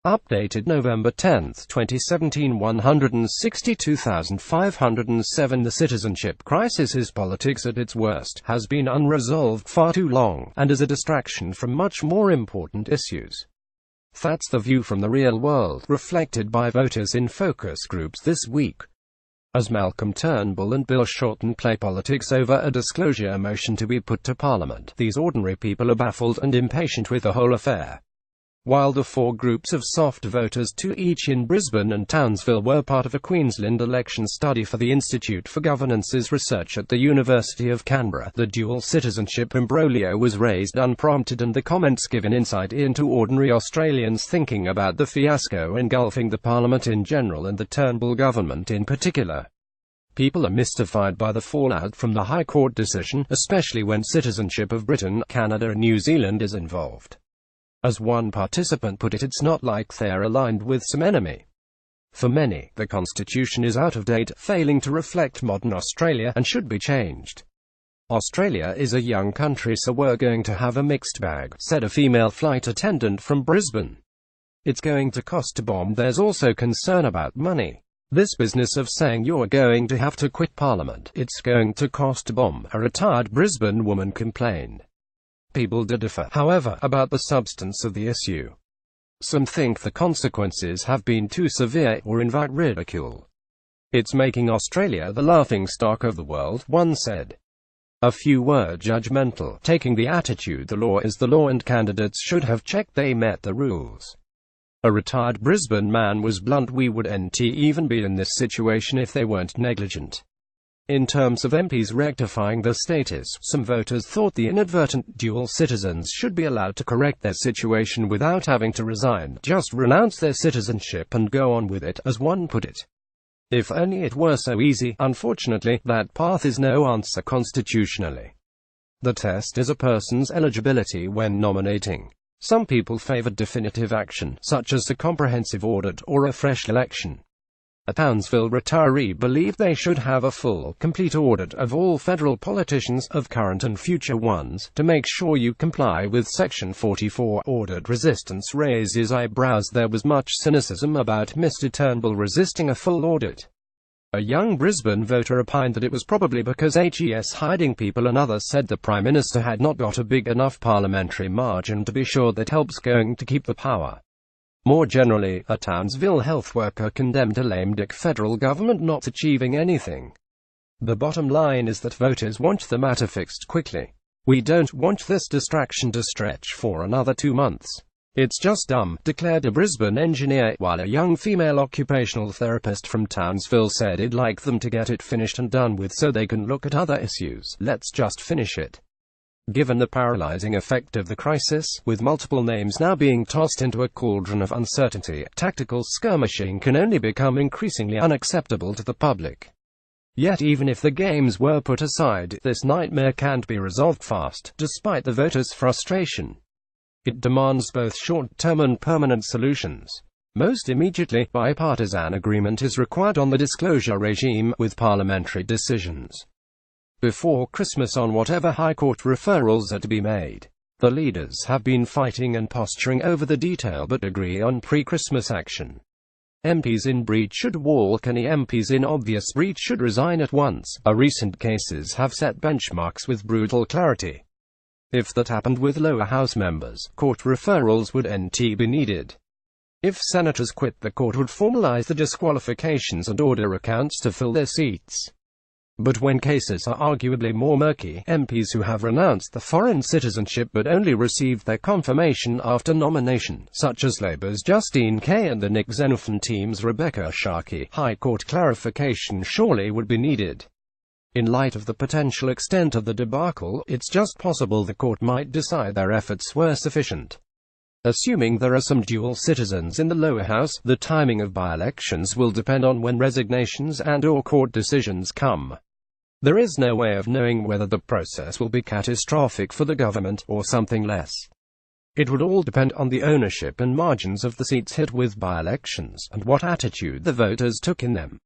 Updated November 10, 2017 162,507. The citizenship crisis is politics at its worst, has been unresolved far too long, and is a distraction from much more important issues. That's the view from the real world, reflected by voters in focus groups this week. As Malcolm Turnbull and Bill Shorten play politics over a disclosure motion to be put to Parliament, these ordinary people are baffled and impatient with the whole affair. While the four groups of soft voters, two each in Brisbane and Townsville, were part of a Queensland election study for the Institute for Governance's research at the University of Canberra, the dual citizenship imbroglio was raised unprompted, and the comments given insight into ordinary Australians' thinking about the fiasco engulfing the Parliament in general and the Turnbull government in particular. People are mystified by the fallout from the High Court decision, especially when citizenship of Britain, Canada and New Zealand is involved. As one participant put it, it's not like they're aligned with some enemy. For many, the Constitution is out of date, failing to reflect modern Australia, and should be changed. Australia is a young country, so we're going to have a mixed bag, said a female flight attendant from Brisbane. It's going to cost to bomb. There's also concern about money. This business of saying you're going to have to quit Parliament, it's going to cost to bomb, a retired Brisbane woman complained. People do differ, however, about the substance of the issue. Some think the consequences have been too severe or invite ridicule. It's making Australia the laughingstock of the world, one said. A few were judgmental, taking the attitude the law is the law and candidates should have checked they met the rules. A retired Brisbane man was blunt: we wouldn't even be in this situation if they weren't negligent. In terms of MPs rectifying the status, some voters thought the inadvertent dual citizens should be allowed to correct their situation without having to resign, just renounce their citizenship and go on with it, as one put it. If only it were so easy. Unfortunately, that path is no answer constitutionally. The test is a person's eligibility when nominating. Some people favored definitive action, such as a comprehensive audit or a fresh election. A Townsville retiree believed they should have a full, complete audit of all federal politicians, of current and future ones, to make sure you comply with Section 44. Audit resistance raises eyebrows. There was much cynicism about Mr. Turnbull resisting a full audit. A young Brisbane voter opined that it was probably because HES hiding people. Another said the Prime Minister had not got a big enough parliamentary margin to be sure that help's going to keep the power. More generally, a Townsville health worker condemned a lame duck federal government not achieving anything. The bottom line is that voters want the matter fixed quickly. We don't want this distraction to stretch for another 2 months. It's just dumb, declared a Brisbane engineer, while a young female occupational therapist from Townsville said he'd like them to get it finished and done with so they can look at other issues. Let's just finish it. Given the paralyzing effect of the crisis, with multiple names now being tossed into a cauldron of uncertainty, tactical skirmishing can only become increasingly unacceptable to the public. Yet even if the games were put aside, this nightmare can't be resolved fast, despite the voters' frustration. It demands both short-term and permanent solutions. Most immediately, bipartisan agreement is required on the disclosure regime, with parliamentary decisions before Christmas on whatever High Court referrals are to be made. The leaders have been fighting and posturing over the detail but agree on pre-Christmas action. MPs in breach should walk. Any MPs in obvious breach should resign at once. Our recent cases have set benchmarks with brutal clarity. If that happened with lower house members, court referrals would be needed. If senators quit, the court would formalize the disqualifications and order accounts to fill their seats. But when cases are arguably more murky, MPs who have renounced the foreign citizenship but only received their confirmation after nomination, such as Labour's Justine Kay and the Nick Xenophon team's Rebecca Sharkey, High Court clarification surely would be needed. In light of the potential extent of the debacle, it's just possible the court might decide their efforts were sufficient. Assuming there are some dual citizens in the lower house, the timing of by-elections will depend on when resignations and/or court decisions come. There is no way of knowing whether the process will be catastrophic for the government, or something less. It would all depend on the ownership and margins of the seats hit with by-elections, and what attitude the voters took in them.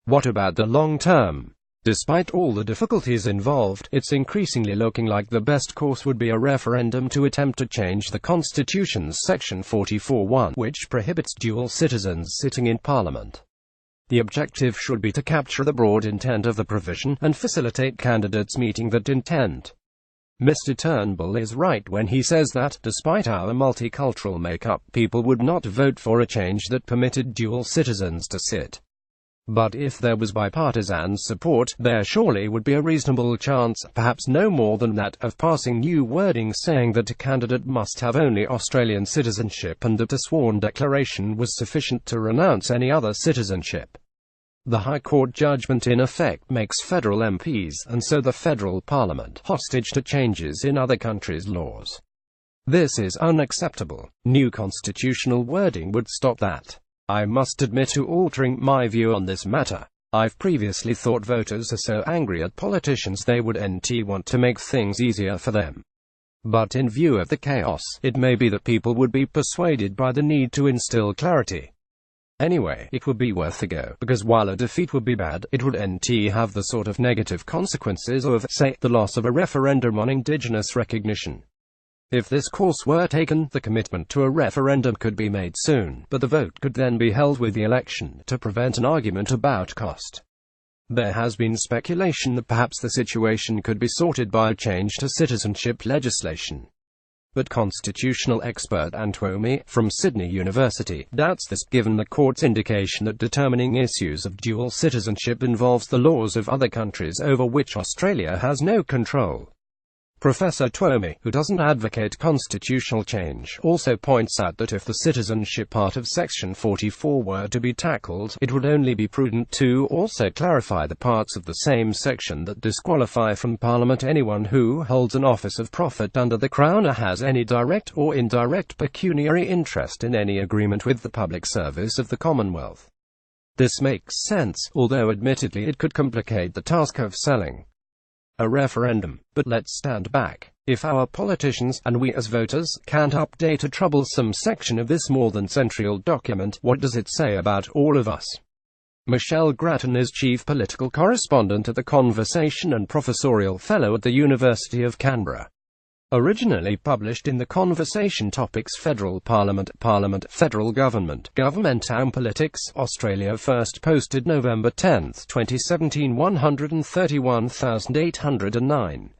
What about the long term? Despite all the difficulties involved, it's increasingly looking like the best course would be a referendum to attempt to change the Constitution's Section 44(1), which prohibits dual citizens sitting in Parliament. The objective should be to capture the broad intent of the provision, and facilitate candidates meeting that intent. Mr. Turnbull is right when he says that, despite our multicultural makeup, people would not vote for a change that permitted dual citizens to sit. But if there was bipartisan support, there surely would be a reasonable chance, perhaps no more than that, of passing new wording saying that a candidate must have only Australian citizenship and that a sworn declaration was sufficient to renounce any other citizenship. The High Court judgment in effect makes federal MPs, and so the federal parliament, hostage to changes in other countries' laws. This is unacceptable. New constitutional wording would stop that. I must admit to altering my view on this matter. I've previously thought voters are so angry at politicians they would want to make things easier for them. But in view of the chaos, it may be that people would be persuaded by the need to instill clarity. Anyway, it would be worth a go, because while a defeat would be bad, it would have the sort of negative consequences of, say, the loss of a referendum on Indigenous recognition. If this course were taken, the commitment to a referendum could be made soon, but the vote could then be held with the election, to prevent an argument about cost. There has been speculation that perhaps the situation could be sorted by a change to citizenship legislation. But constitutional expert Twomey, from Sydney University, doubts this, given the court's indication that determining issues of dual citizenship involves the laws of other countries over which Australia has no control. Professor Twomey, who doesn't advocate constitutional change, also points out that if the citizenship part of Section 44 were to be tackled, it would only be prudent to also clarify the parts of the same section that disqualify from Parliament anyone who holds an office of profit under the Crown or has any direct or indirect pecuniary interest in any agreement with the public service of the Commonwealth. This makes sense, although admittedly it could complicate the task of selling a referendum. But let's stand back. If our politicians, and we as voters, can't update a troublesome section of this more than century-old document, what does it say about all of us? Michelle Grattan is Chief Political Correspondent at The Conversation and Professorial Fellow at the University of Canberra. Originally published in The Conversation topics Federal Parliament, Federal Government, Government and Politics, Australia, first posted November 10, 2017, 131,809.